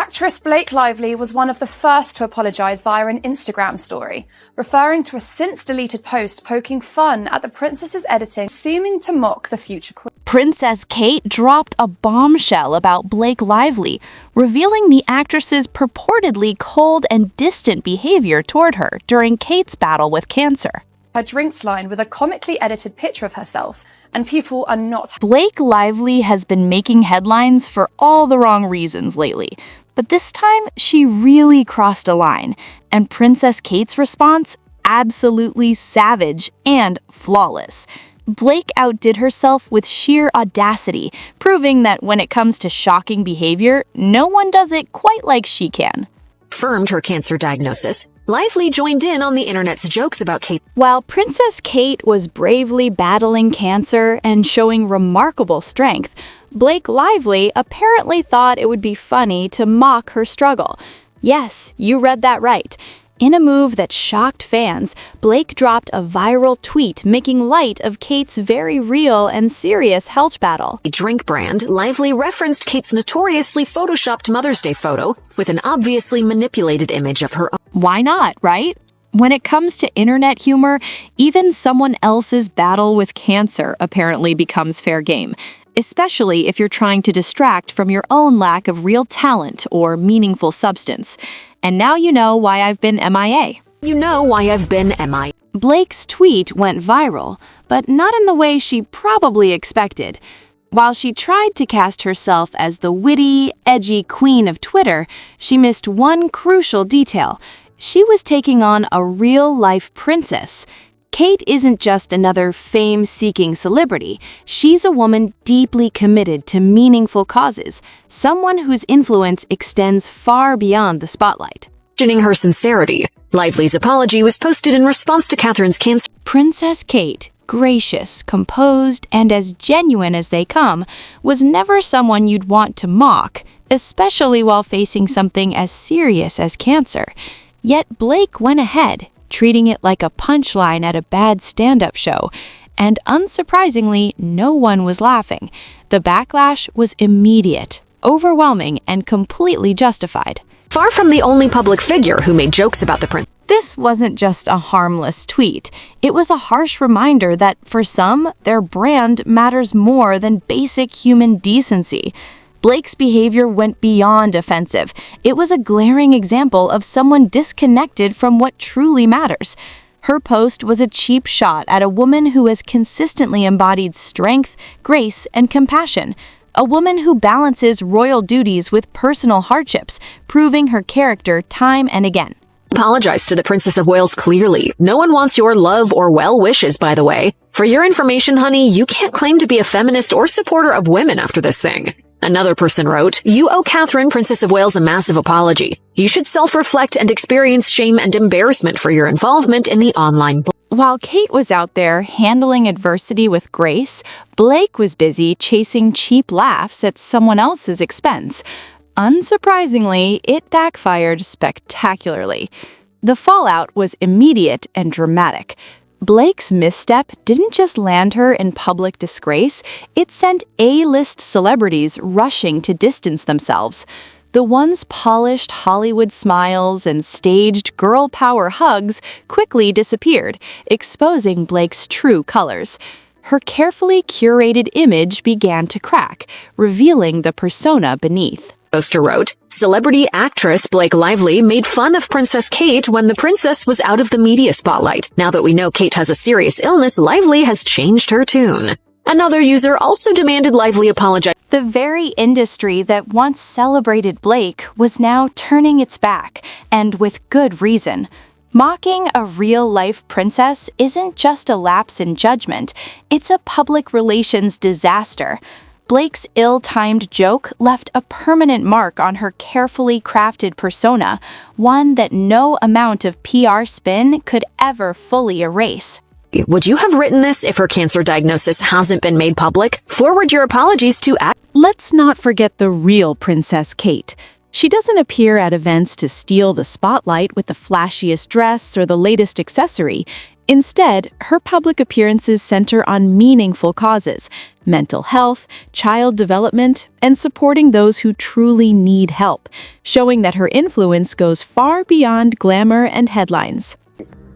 Actress Blake Lively was one of the first to apologise via an Instagram story, referring to a since-deleted post poking fun at the princess's editing, seeming to mock the future queen. Princess Kate dropped a bombshell about Blake Lively, revealing the actress's purportedly cold and distant behavior toward her during Kate's battle with cancer. Her drinks line with a comically edited picture of herself, and people are not. Blake Lively has been making headlines for all the wrong reasons lately, but this time she really crossed a line, and Princess Kate's response, absolutely savage and flawless. Blake outdid herself with sheer audacity, proving that when it comes to shocking behavior, no one does it quite like she can. Confirmed her cancer diagnosis, Lively joined in on the internet's jokes about Kate. While Princess Kate was bravely battling cancer and showing remarkable strength, Blake Lively apparently thought it would be funny to mock her struggle. Yes, you read that right. In a move that shocked fans, Blake dropped a viral tweet making light of Kate's very real and serious health battle. A drink brand, Lively referenced Kate's notoriously photoshopped Mother's Day photo with an obviously manipulated image of her own. Why not, right? When it comes to internet humor, even someone else's battle with cancer apparently becomes fair game, especially if you're trying to distract from your own lack of real talent or meaningful substance. And now you know why I've been MIA. You know why I've been MIA. Blake's tweet went viral, but not in the way she probably expected. While she tried to cast herself as the witty, edgy queen of Twitter, she missed one crucial detail. She was taking on a real-life princess. Kate isn't just another fame-seeking celebrity. She's a woman deeply committed to meaningful causes, someone whose influence extends far beyond the spotlight. Questioning her sincerity, Lively's apology was posted in response to Catherine's cancer. Princess Kate, gracious, composed, and as genuine as they come, was never someone you'd want to mock, especially while facing something as serious as cancer. Yet Blake went ahead, treating it like a punchline at a bad stand-up show, and unsurprisingly, no one was laughing. The backlash was immediate, overwhelming, and completely justified. Far from the only public figure who made jokes about the prince. This wasn't just a harmless tweet. It was a harsh reminder that, for some, their brand matters more than basic human decency. Blake's behavior went beyond offensive. It was a glaring example of someone disconnected from what truly matters. Her post was a cheap shot at a woman who has consistently embodied strength, grace, and compassion. A woman who balances royal duties with personal hardships, proving her character time and again. Apologize to the Princess of Wales clearly. No one wants your love or well wishes, by the way. For your information, honey, you can't claim to be a feminist or supporter of women after this thing. Another person wrote, "You owe Catherine, Princess of Wales, a massive apology. You should self-reflect and experience shame and embarrassment for your involvement in the online." While Kate was out there handling adversity with grace, Blake was busy chasing cheap laughs at someone else's expense. Unsurprisingly, it backfired spectacularly. The fallout was immediate and dramatic. Blake's misstep didn't just land her in public disgrace, it sent A-list celebrities rushing to distance themselves. The once polished Hollywood smiles and staged girl power hugs quickly disappeared, exposing Blake's true colors. Her carefully curated image began to crack, revealing the persona beneath. Poster wrote, "Celebrity actress Blake Lively made fun of Princess Kate when the princess was out of the media spotlight. Now that we know Kate has a serious illness, Lively has changed her tune." Another user also demanded Lively apologize. The very industry that once celebrated Blake was now turning its back, and with good reason. Mocking a real-life princess isn't just a lapse in judgment, it's a public relations disaster. Blake's ill-timed joke left a permanent mark on her carefully crafted persona, one that no amount of PR spin could ever fully erase. Would you have written this if her cancer diagnosis hasn't been made public? Forward your apologies to Let's not forget the real Princess Kate. She doesn't appear at events to steal the spotlight with the flashiest dress or the latest accessory. Instead, her public appearances center on meaningful causes, mental health, child development, and supporting those who truly need help, showing that her influence goes far beyond glamour and headlines.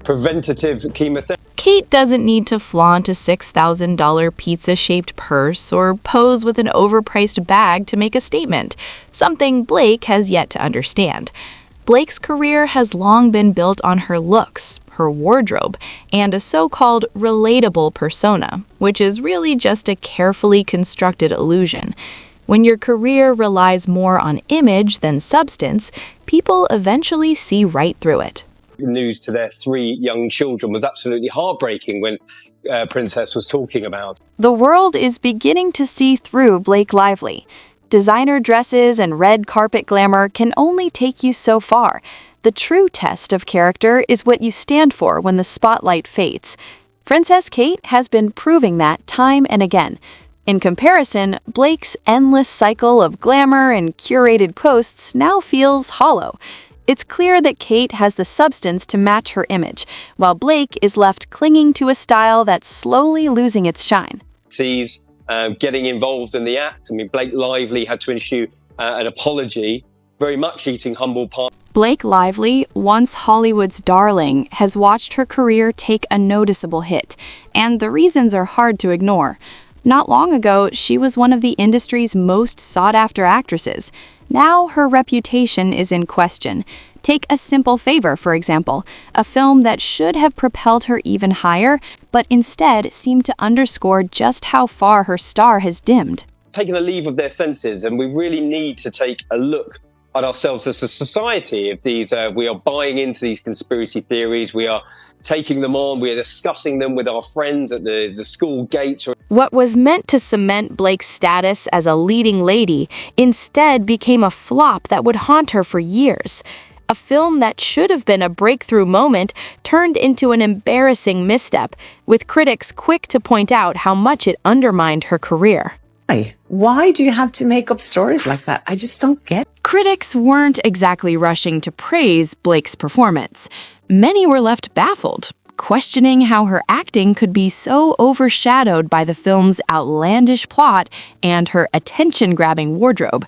Preventative chemotherapy. Kate doesn't need to flaunt a $6,000 pizza-shaped purse or pose with an overpriced bag to make a statement, something Blake has yet to understand. Blake's career has long been built on her looks, her wardrobe, and a so-called relatable persona, which is really just a carefully constructed illusion. When your career relies more on image than substance, people eventually see right through it. The news to their 3 young children was absolutely heartbreaking when Princess was talking about. The world is beginning to see through Blake Lively. Designer dresses and red carpet glamour can only take you so far. The true test of character is what you stand for when the spotlight fades. Princess Kate has been proving that time and again. In comparison, Blake's endless cycle of glamour and curated posts now feels hollow. It's clear that Kate has the substance to match her image, while Blake is left clinging to a style that's slowly losing its shine. He's getting involved in the act. I mean, Blake Lively had to issue an apology, very much eating humble pie. Blake Lively, once Hollywood's darling, has watched her career take a noticeable hit, and the reasons are hard to ignore. Not long ago, she was one of the industry's most sought-after actresses. Now her reputation is in question. Take A Simple Favor, for example, a film that should have propelled her even higher, but instead seemed to underscore just how far her star has dimmed. Taking a leave of their senses, and we really need to take a look at ourselves as a society. If we are buying into these conspiracy theories, we are taking them on, we are discussing them with our friends at the school gates. What was meant to cement Blake's status as a leading lady instead became a flop that would haunt her for years. A film that should have been a breakthrough moment turned into an embarrassing misstep, with critics quick to point out how much it undermined her career. Why do you have to make up stories like that? I just don't get it. Critics weren't exactly rushing to praise Blake's performance. Many were left baffled, questioning how her acting could be so overshadowed by the film's outlandish plot and her attention-grabbing wardrobe.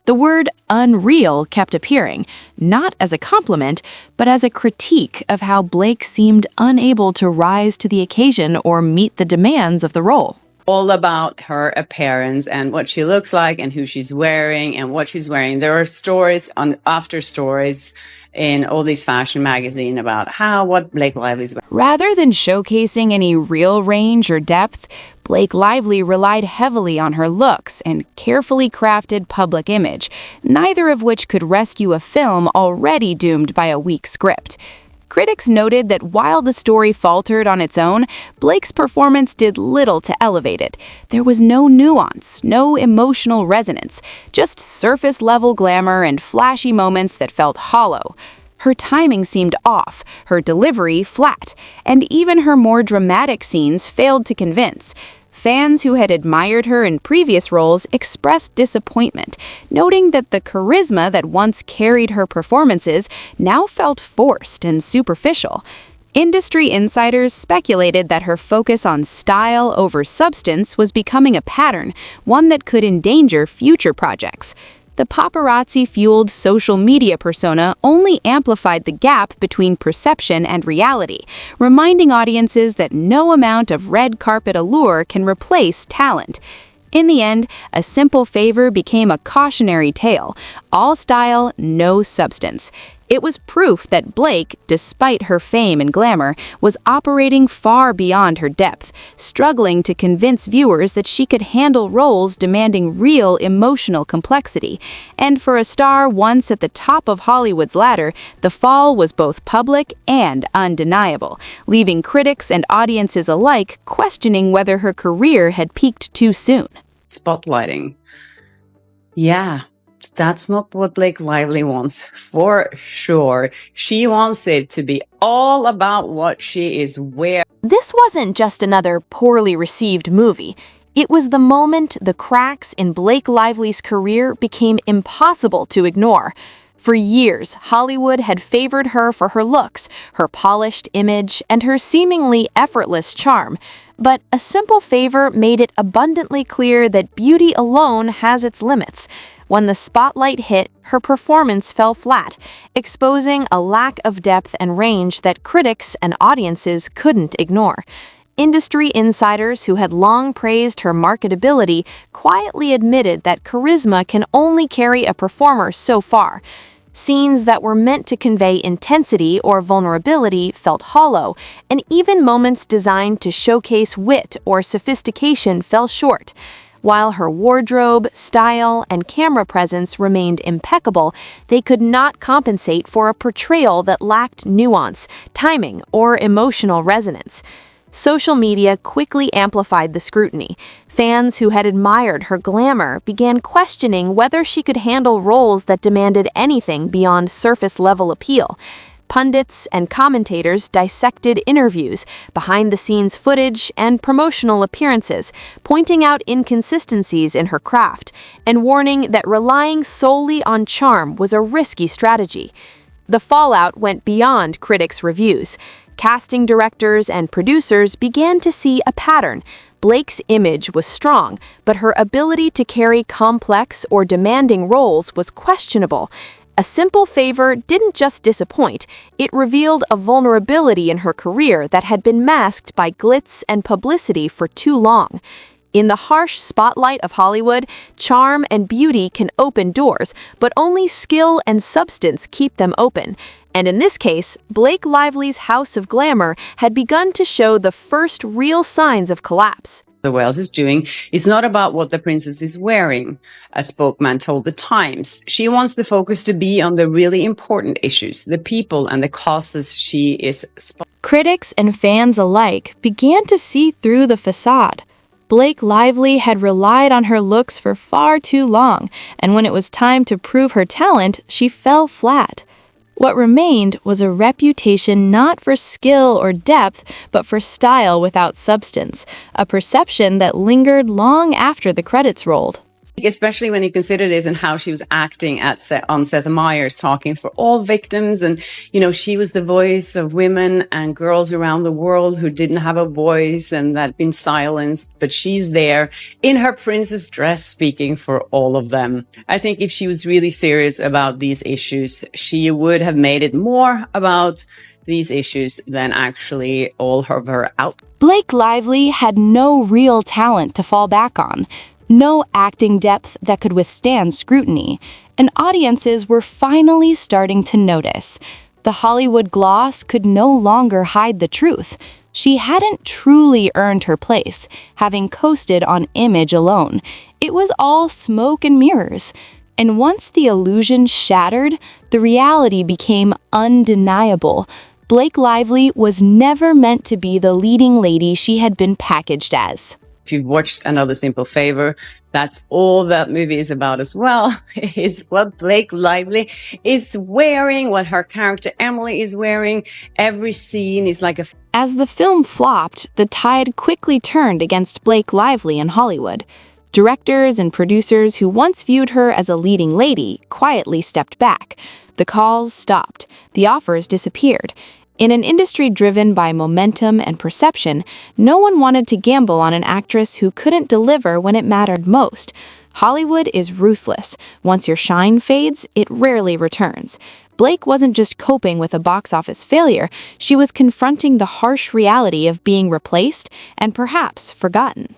The word unreal kept appearing, not as a compliment, but as a critique of how Blake seemed unable to rise to the occasion or meet the demands of the role. All about her appearance and what she looks like and who she's wearing and what she's wearing. There are stories after stories in all these fashion magazines about what Blake Lively's wearing. Rather than showcasing any real range or depth, Blake Lively relied heavily on her looks and carefully crafted public image, neither of which could rescue a film already doomed by a weak script. Critics noted that while the story faltered on its own, Blake's performance did little to elevate it. There was no nuance, no emotional resonance, just surface-level glamour and flashy moments that felt hollow. Her timing seemed off, her delivery flat, and even her more dramatic scenes failed to convince. Fans who had admired her in previous roles expressed disappointment, noting that the charisma that once carried her performances now felt forced and superficial. Industry insiders speculated that her focus on style over substance was becoming a pattern, one that could endanger future projects. The paparazzi-fueled social media persona only amplified the gap between perception and reality, reminding audiences that no amount of red carpet allure can replace talent. In the end, A Simple Favor became a cautionary tale: all style, no substance. It was proof that Blake, despite her fame and glamour, was operating far beyond her depth, struggling to convince viewers that she could handle roles demanding real emotional complexity. And for a star once at the top of Hollywood's ladder, the fall was both public and undeniable, leaving critics and audiences alike questioning whether her career had peaked too soon. Spotlighting. Yeah. That's not what Blake Lively wants, for sure. She wants it to be all about what she is wearing. This wasn't just another poorly received movie. It was the moment the cracks in Blake Lively's career became impossible to ignore. For years, Hollywood had favored her for her looks, her polished image, and her seemingly effortless charm. But a simple favor made it abundantly clear that beauty alone has its limits. When the spotlight hit, her performance fell flat, exposing a lack of depth and range that critics and audiences couldn't ignore. Industry insiders who had long praised her marketability quietly admitted that charisma can only carry a performer so far. Scenes that were meant to convey intensity or vulnerability felt hollow, and even moments designed to showcase wit or sophistication fell short. While her wardrobe, style, and camera presence remained impeccable, they could not compensate for a portrayal that lacked nuance, timing, or emotional resonance. Social media quickly amplified the scrutiny. Fans who had admired her glamour began questioning whether she could handle roles that demanded anything beyond surface-level appeal. Pundits and commentators dissected interviews, behind-the-scenes footage, and promotional appearances, pointing out inconsistencies in her craft and warning that relying solely on charm was a risky strategy. The fallout went beyond critics' reviews. Casting directors and producers began to see a pattern. Blake's image was strong, but her ability to carry complex or demanding roles was questionable. A simple favor didn't just disappoint, it revealed a vulnerability in her career that had been masked by glitz and publicity for too long. In the harsh spotlight of Hollywood, charm and beauty can open doors, but only skill and substance keep them open. And in this case, Blake Lively's House of Glamour had begun to show the first real signs of collapse. The Wales is doing is not about what the princess is wearing, a spokesman told the Times. She wants the focus to be on the really important issues, the people and the causes she is. Critics and fans alike began to see through the facade. Blake Lively had relied on her looks for far too long, and when it was time to prove her talent, she fell flat. What remained was a reputation not for skill or depth, but for style without substance, a perception that lingered long after the credits rolled. Especially when you consider this and how she was acting on Seth Meyers, talking for all victims. And, she was the voice of women and girls around the world who didn't have a voice and that had been silenced. But she's there in her princess dress speaking for all of them. I think if she was really serious about these issues, she would have made it more about these issues than actually all of her out. Blake Lively had no real talent to fall back on. No acting depth that could withstand scrutiny, and audiences were finally starting to notice. The Hollywood gloss could no longer hide the truth. She hadn't truly earned her place, having coasted on image alone. It was all smoke and mirrors. And once the illusion shattered, the reality became undeniable. Blake Lively was never meant to be the leading lady she had been packaged as. If you've watched Another Simple Favor, that's all that movie is about as well. It's what Blake Lively is wearing, what her character Emily is wearing. Every scene is like a... As the film flopped, the tide quickly turned against Blake Lively in Hollywood. Directors and producers who once viewed her as a leading lady quietly stepped back. The calls stopped. The offers disappeared. In an industry driven by momentum and perception, no one wanted to gamble on an actress who couldn't deliver when it mattered most. Hollywood is ruthless. Once your shine fades, it rarely returns. Blake wasn't just coping with a box office failure, she was confronting the harsh reality of being replaced and perhaps forgotten.